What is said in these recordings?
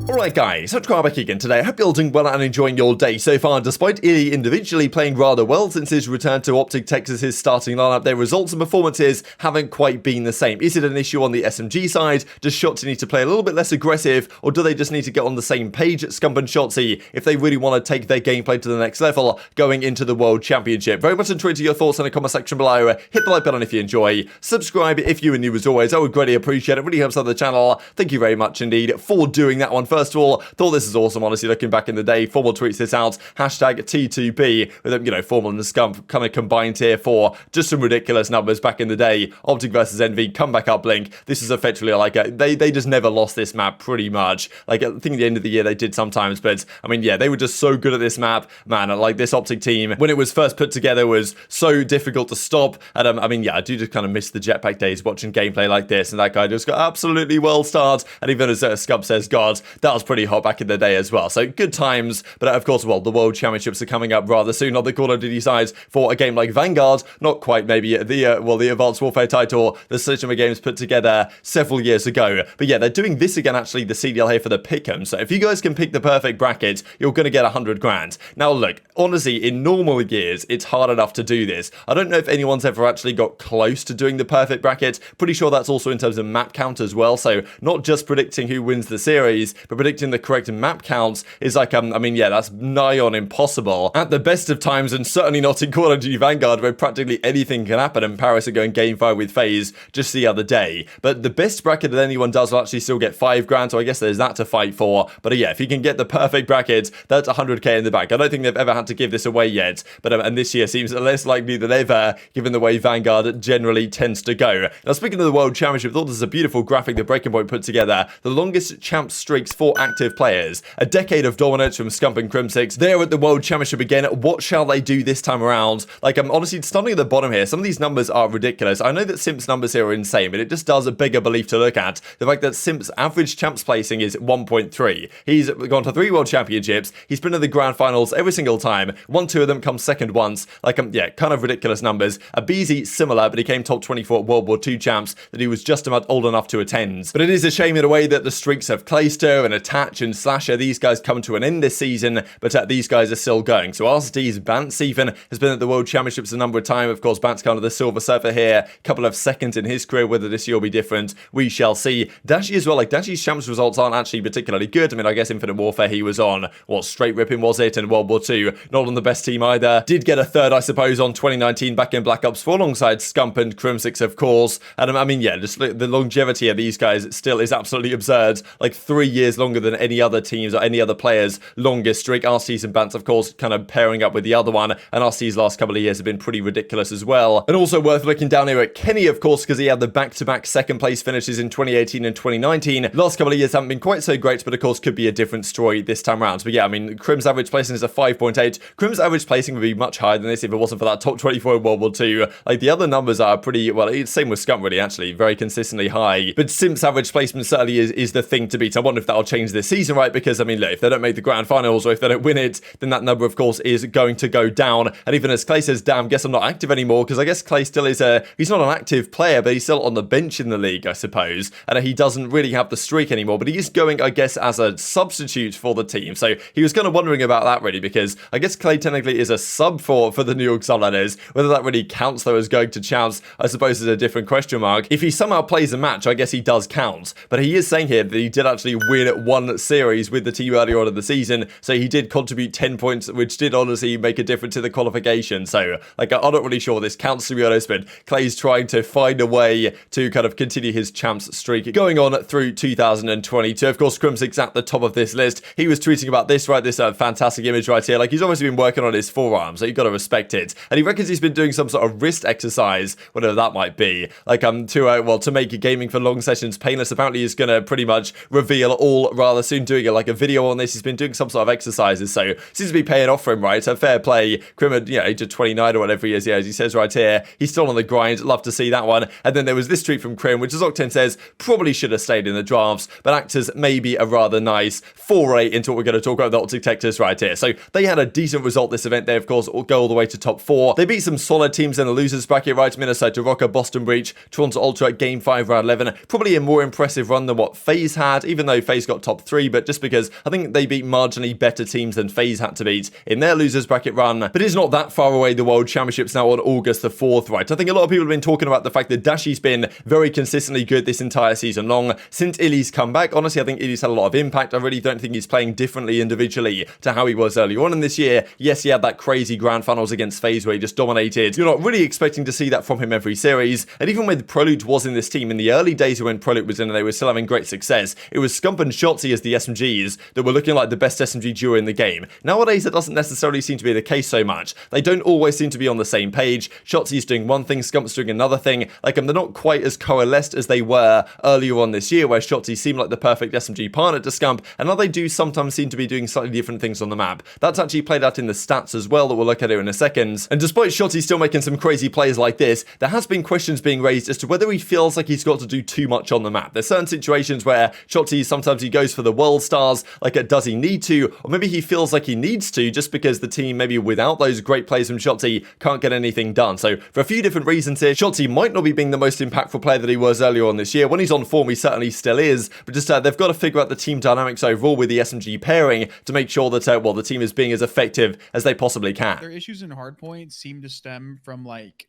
Alright guys, HukeCar back again today. I hope you're all doing well and enjoying your day so far. Despite Illy individually playing rather well since his return to OpTic Texas' starting lineup, their results and performances haven't quite been the same. Is it an issue on the SMG side? Does Shotzzy need to play a little bit less aggressive? Or do they just need to get on the same page, Scump and Shotzzy, if they really want to take their gameplay to the next level going into the World Championship? Very much enjoyed your thoughts in the comment section below. Hit the like button if you enjoy. Subscribe if you are new as always. I would greatly appreciate it. It really helps out the channel. Thank you very much indeed for doing that one. First of all, thought this is awesome, honestly, looking back in the day. Formal tweets this out, hashtag T2B, with them, Formal and Scump kind of combined here for just some ridiculous numbers back in the day. OpTic versus Envy, comeback uplink. This is effectively like they just never lost this map pretty much. Like, I think at the end of the year they did sometimes, but I mean, yeah, they were just so good at this map, man. Like, this OpTic team, when it was first put together, was so difficult to stop. And I mean, yeah, I do just kind of miss the jetpack days watching gameplay like this, and that guy just got absolutely well started. And even as Scump says, God, that was pretty hot back in the day as well. So good times, but of course, well, the World Championships are coming up rather soon on the Call of Duty side for a game like Vanguard. Not quite maybe the Advanced Warfare title the Cellium games put together several years ago. But yeah, they're doing this again, actually, the CDL here for the pick'em. So if you guys can pick the perfect bracket, you're going to get 100 grand. Now look, honestly, in normal years, it's hard enough to do this. I don't know if anyone's ever actually got close to doing the perfect bracket. Pretty sure that's also in terms of map count as well. So not just predicting who wins the series, but predicting the correct map counts is like, I mean, yeah, that's nigh on impossible at the best of times, and certainly not in Call of Duty Vanguard, where practically anything can happen. And Paris are going game 5 with FaZe just the other day. But the best bracket that anyone does will actually still get 5 grand, so I guess there's that to fight for. But yeah, if you can get the perfect bracket, that's 100k in the bank. I don't think they've ever had to give this away yet, but and this year seems less likely than ever, given the way Vanguard generally tends to go. Now, speaking of the World Championship, I thought this is a beautiful graphic that Breaking Point put together. The longest champ streaks for active players. A decade of dominance from Scump and Crimsix. They're at the World Championship again. What shall they do this time around? Like, I'm honestly starting at the bottom here. Some of these numbers are ridiculous. I know that Simp's numbers here are insane, but it just does a bigger belief to look at. The fact that Simp's average champs placing is 1.3. He's gone to 3 World Championships. He's been in the grand finals every single time. 2 of them come second once. Like, yeah, kind of ridiculous numbers. aBeZy, similar, but he came top 24 at World War II champs that he was just about old enough to attend. But it is a shame in a way that the streaks of Clayster and Attach and Slasher, these guys come to an end this season, but these guys are still going. So Arcitys, Bance even has been at the World Championships a number of times. Of course, Bance kind of the silver surfer here. Couple of seconds in his career. Whether this year will be different, we shall see. Dashy as well. Like, Dashy's champs results aren't actually particularly good. I mean, I guess Infinite Warfare he was on, what, straight ripping was it? And World War II, not on the best team either. Did get a third, I suppose, on 2019 back in Black Ops 4 alongside Scump and Crimsix, of course. And I mean, yeah, just the longevity of these guys still is absolutely absurd. Like, 3 years longer than any other teams or any other players' longest streak. Arcitys and Bance, of course, kind of pairing up with the other one. And Arcitys' last couple of years have been pretty ridiculous as well. And also worth looking down here at Kenny, of course, because he had the back-to-back second place finishes in 2018 and 2019. Last couple of years haven't been quite so great, but of course could be a different story this time around. But yeah, I mean, Crim's average placing is a 5.8. Crim's average placing would be much higher than this if it wasn't for that top 24 in World War II. Like, the other numbers are pretty, well, it's same with Scump really, actually, very consistently high. But Simp's average placement certainly is the thing to beat. I wonder if that'll change this season, right? Because, I mean, look, if they don't make the grand finals or if they don't win it, then that number, of course, is going to go down. And even as Clay says, damn, guess I'm not active anymore, because I guess Clay still is he's not an active player, but he's still on the bench in the league, I suppose. And he doesn't really have the streak anymore, but he is going, I guess, as a substitute for the team. So he was kind of wondering about that, really, because I guess Clay technically is a sub for the New York Subliners. Whether that really counts, though, as going to champs, I suppose, is a different question mark. If he somehow plays a match, I guess he does count. But he is saying here that he did actually win one series with the team earlier on in the season, so he did contribute 10 points, which did honestly make a difference in the qualification. So, like, I'm not really sure this counts, to be honest, but Clay's trying to find a way to kind of continue his champs streak going on through 2022. Of course, Crimsix at the top of this list. He was tweeting about this, right? This fantastic image right here. Like, he's obviously been working on his forearm, so you've got to respect it. And he reckons he's been doing some sort of wrist exercise, whatever that might be. Like, to make gaming for long sessions painless. Apparently, he's going to pretty much reveal all rather soon, doing like a video on this. He's been doing some sort of exercises, so seems to be paying off for him, right? So fair play. Crim at, age of 29 or whatever he is, yeah, as he says right here, he's still on the grind. Love to see that one. And then there was this tweet from Crim, which, as Octane says, probably should have stayed in the drafts, but acts as maybe a rather nice foray into what we're going to talk about, the OpTic Texas right here. So they had a decent result this event. They, of course, go all the way to top 4. They beat some solid teams in the losers bracket, right? Minnesota, Rokkr, Boston Breach, Toronto Ultra, Game 5, round 11. Probably a more impressive run than what FaZe had, even though FaZe got got top 3, but just because I think they beat marginally better teams than FaZe had to beat in their losers bracket run. But it's not that far away. The World Championships now on August the 4th, right? I think a lot of people have been talking about the fact that Dashy's been very consistently good this entire season long. Since iLLeY's come back, honestly, I think iLLeY's had a lot of impact. I really don't think he's playing differently individually to how he was earlier on in this year. Yes, he had that crazy grand finals against FaZe where he just dominated. You're not really expecting to see that from him every series. And even when Prelude was in this team, in the early days when Prelude was in and they were still having great success, it was Scump and Shotzzy as the SMGs that were looking like the best SMG duo in the game. Nowadays, that doesn't necessarily seem to be the case so much. They don't always seem to be on the same page. Shotzzy's doing one thing, Scump's doing another thing. Like, they're not quite as coalesced as they were earlier on this year, where Shotzzy seemed like the perfect SMG partner to Scump, and now they do sometimes seem to be doing slightly different things on the map. That's actually played out in the stats as well, that we'll look at it in a second. And despite Shotzzy still making some crazy plays like this, there has been questions being raised as to whether he feels like he's got to do too much on the map. There's certain situations where Shotzzy, sometimes he goes for the world stars, like, does he need to? Or maybe he feels like he needs to, just because the team, maybe without those great plays from Shotzzy, can't get anything done. So for a few different reasons here, Shotzzy might not be being the most impactful player that he was earlier on this year. When he's on form, he certainly still is, but just they've got to figure out the team dynamics overall with the SMG pairing to make sure that, well, the team is being as effective as they possibly can. Their issues in hardpoint seem to stem from, like,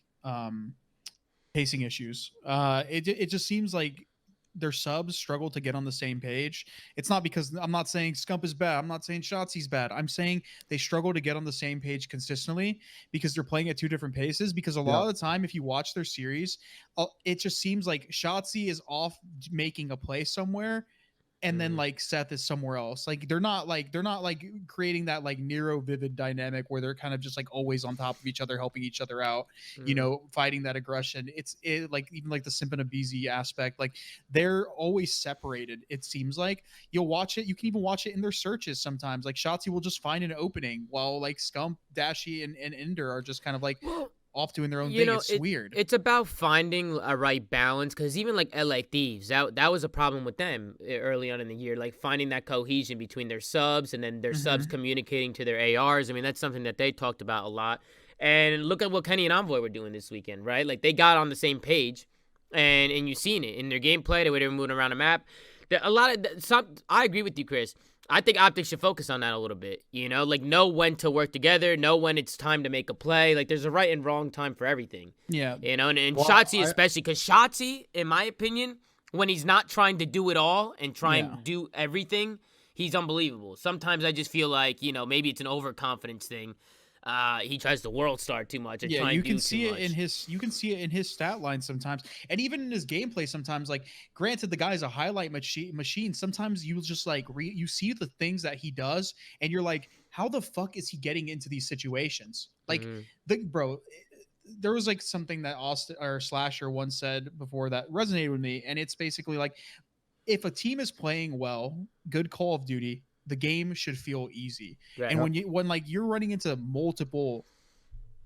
pacing issues. It just seems like their subs struggle to get on the same page. It's not because I'm not saying Scump is bad. I'm not saying Shotzi's bad. I'm saying they struggle to get on the same page consistently because they're playing at 2 different paces. Because a lot of the time, if you watch their series, it just seems like Shotzzy is off making a play somewhere, and then like Seth is somewhere else. Like they're not like creating that like Nero Vivid dynamic where they're kind of just like always on top of each other, helping each other out, you know, fighting that aggression. It's like even like the Simp and aBeZy aspect, like they're always separated. It seems like you'll watch it. You can even watch it in their searches sometimes. Like Shotzzy will just find an opening while like Scump, Dashy, and Ender are just kind of like off doing their own thing. It's weird. It's about finding a right balance, because even like LA Thieves, that was a problem with them early on in the year, like finding that cohesion between their subs and then their subs communicating to their ARs. I mean, that's something that they talked about a lot. And look at what Kenny and Envoy were doing this weekend, right? Like they got on the same page, and you've seen it in their gameplay, the way they were moving around the map. I agree with you, Chris. I think OpTic should focus on that a little bit, you know, like know when to work together, know when it's time to make a play. Like there's a right and wrong time for everything. Yeah. You know, and Shotzzy especially, because Shotzzy, in my opinion, when he's not trying to do it all and try and do everything, he's unbelievable. Sometimes I just feel like, you know, maybe it's an overconfidence thing. He tries to world star too much. And you can see it in his stat line sometimes, and even in his gameplay sometimes. Like, granted, the guy's a highlight machine. Sometimes you just like you see the things that he does, and you're like, how the fuck is he getting into these situations? Like, there was like something that Austin or Slasher once said before that resonated with me, and it's basically like, if a team is playing well, good Call of Duty, the game should feel easy. Right. And when like you're running into multiple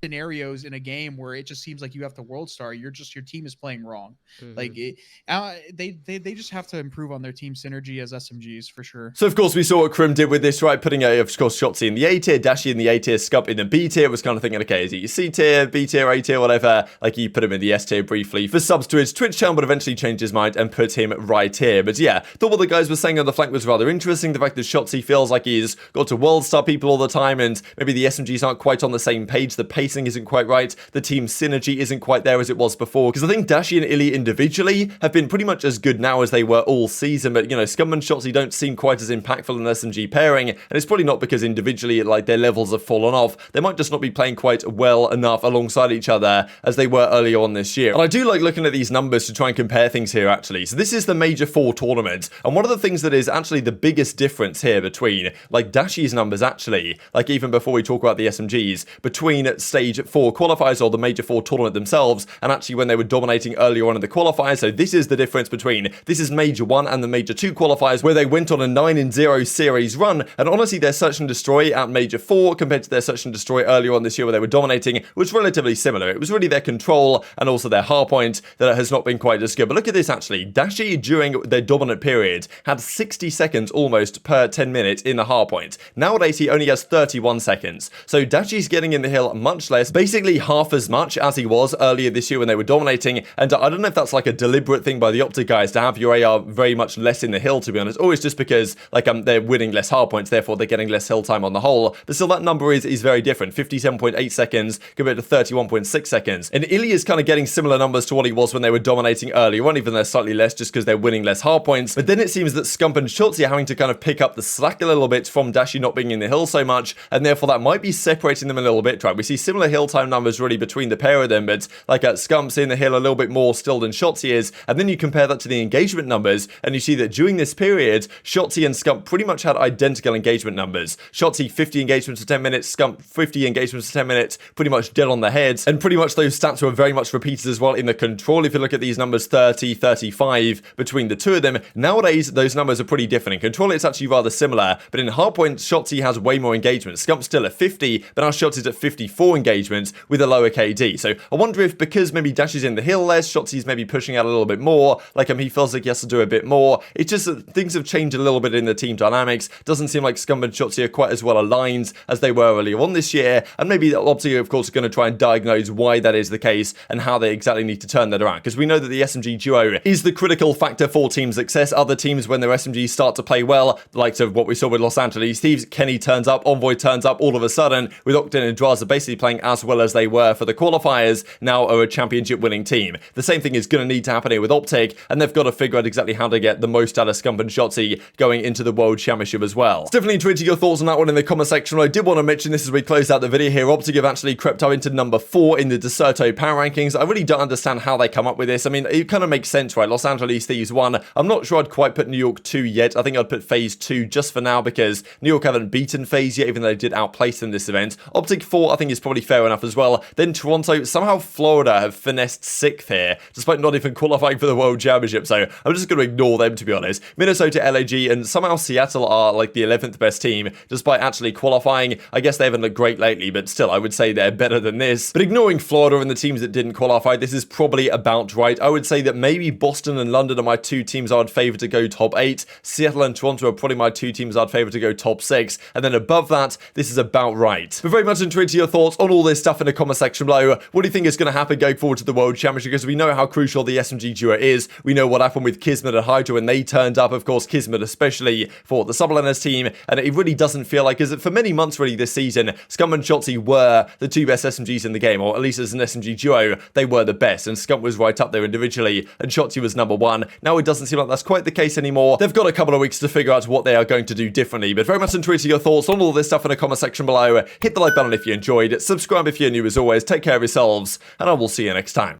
scenarios in a game where it just seems like you have to world star, your team is playing wrong. Like they just have to improve on their team synergy as SMGs for sure. So of course we saw what Crim did with this, right? Putting of course Shotzzy in the A tier, Dashy in the A tier, Scump in the B tier. Was kind of thinking, okay, is he C tier, B tier, A tier, whatever? Like he put him in the S tier briefly for subs to his Twitch channel, but eventually changed his mind and put him right here. But yeah, thought what the guys were saying on the flank was rather interesting. The fact that Shotzzy feels like he's got to world star people all the time, and maybe the SMGs aren't quite on the same page. The pacing isn't quite right. The team synergy isn't quite there as it was before. Because I think Dashy and iLLeY individually have been pretty much as good now as they were all season. But, you know, Scump and Shotzzy don't seem quite as impactful in an SMG pairing. And it's probably not because individually, like, their levels have fallen off. They might just not be playing quite well enough alongside each other as they were earlier on this year. And I do like looking at these numbers to try and compare things here, actually. So this is the Major 4 tournament. And one of the things that is actually the biggest difference here between, like, Dashy's numbers, actually, like, even before we talk about the SMGs, between Stage 4 qualifiers or the Major 4 tournament themselves, and actually when they were dominating earlier on in the qualifiers. So this is the difference between, this is Major 1 and the Major 2 qualifiers, where they went on a 9-0 series run. And honestly, their Search and Destroy at Major 4 compared to their Search and Destroy earlier on this year where they were dominating was relatively similar. It was really their control and also their hardpoint that has not been quite as good. But look at this, actually. Dashy, during their dominant period, had 60 seconds almost per 10 minutes in the hardpoint. Nowadays, he only has 31 seconds. So Dashy's getting in the hill much less, basically half as much as he was earlier this year when they were dominating. And I don't know if that's like a deliberate thing by the OpTic guys to have your AR very much less in the hill, to be honest, or it's just because like they're winning less hard points, therefore they're getting less hill time on the whole. But still, that number is very different. 57.8 seconds compared to 31.6 seconds. And Illy is kind of getting similar numbers to what he was when they were dominating earlier on, even though slightly less just because they're winning less hard points. But then it seems that Scump and Shotzzy are having to kind of pick up the slack a little bit from Dashy not being in the hill so much, and therefore that might be separating them a little bit, right? We see similar hill time numbers really between the pair of them, but like Scump's in the hill a little bit more still than Shotzzy is, and then you compare that to the engagement numbers, and you see that during this period, Shotzzy and Scump pretty much had identical engagement numbers. Shotzzy 50 engagements for 10 minutes, Scump 50 engagements for 10 minutes, pretty much dead on the head, and pretty much those stats were very much repeated as well in the control. If you look at these numbers, 30, 35 between the two of them, nowadays those numbers are pretty different. In control it's actually rather similar, but in hardpoint, Shotzzy has way more engagements. Scump's still at 50, but now Shotzy's at 54 engagements with a lower KD. So I wonder if because maybe Dashy's in the hill less, Shotzy's maybe pushing out a little bit more, like he feels like he has to do a bit more. It's just that things have changed a little bit in the team dynamics. Doesn't seem like Scump and Shotzzy are quite as well aligned as they were earlier on this year, and maybe OpTic of course are going to try and diagnose why that is the case and how they exactly need to turn that around, because we know that the SMG duo is the critical factor for team success. Other teams, when their SMGs start to play well, the likes of what we saw with Los Angeles Thieves, Kenny turns up, Envoy turns up all of a sudden, with Octane and Drazah basically playing as well as they were for the qualifiers, now are a championship winning team. The same thing is going to need to happen here with OpTic, and they've got to figure out exactly how to get the most out of Scump and Shotzzy going into the World Championship as well. So definitely tweeting your thoughts on that one in the comment section. I did want to mention this as we close out the video here. OpTic have actually crept up into number 4 in the Deserto power rankings. I really don't understand how they come up with this. I mean, it kind of makes sense, right? Los Angeles Thieves 1. I'm not sure I'd quite put New York 2 yet. I think I'd put FaZe 2 just for now because New York haven't beaten FaZe yet, even though they did outplace them this event. OpTic 4 I think is probably fair enough as well. Then Toronto, somehow Florida have finessed 6th here, despite not even qualifying for the World Championship, so I'm just going to ignore them, to be honest. Minnesota, LAG, and somehow Seattle are like the 11th best team, despite actually qualifying. I guess they haven't looked great lately, but still, I would say they're better than this. But ignoring Florida and the teams that didn't qualify, this is probably about right. I would say that maybe Boston and London are my 2 teams I'd favour to go top 8. Seattle and Toronto are probably my 2 teams I'd favour to go top 6. And then above that, this is about right. But very much intrigued to your thoughts on all this stuff in the comment section below. What do you think is going to happen going forward to the World Championship? Because we know how crucial the SMG duo is. We know what happened with Kismet and Hydra when they turned up, of course, Kismet especially for the Subliners team. And it really doesn't feel like, because for many months really this season, Scump and Shotzzy were the 2 best SMGs in the game, or at least as an SMG duo, they were the best. And Scump was right up there individually, and Shotzzy was number 1. Now it doesn't seem like that's quite the case anymore. They've got a couple of weeks to figure out what they are going to do differently. But very much intrigued to your thoughts on all this stuff in the comment section below. Hit the like button if you enjoyed. Subscribe if you're new as always. Take care of yourselves, and I will see you next time.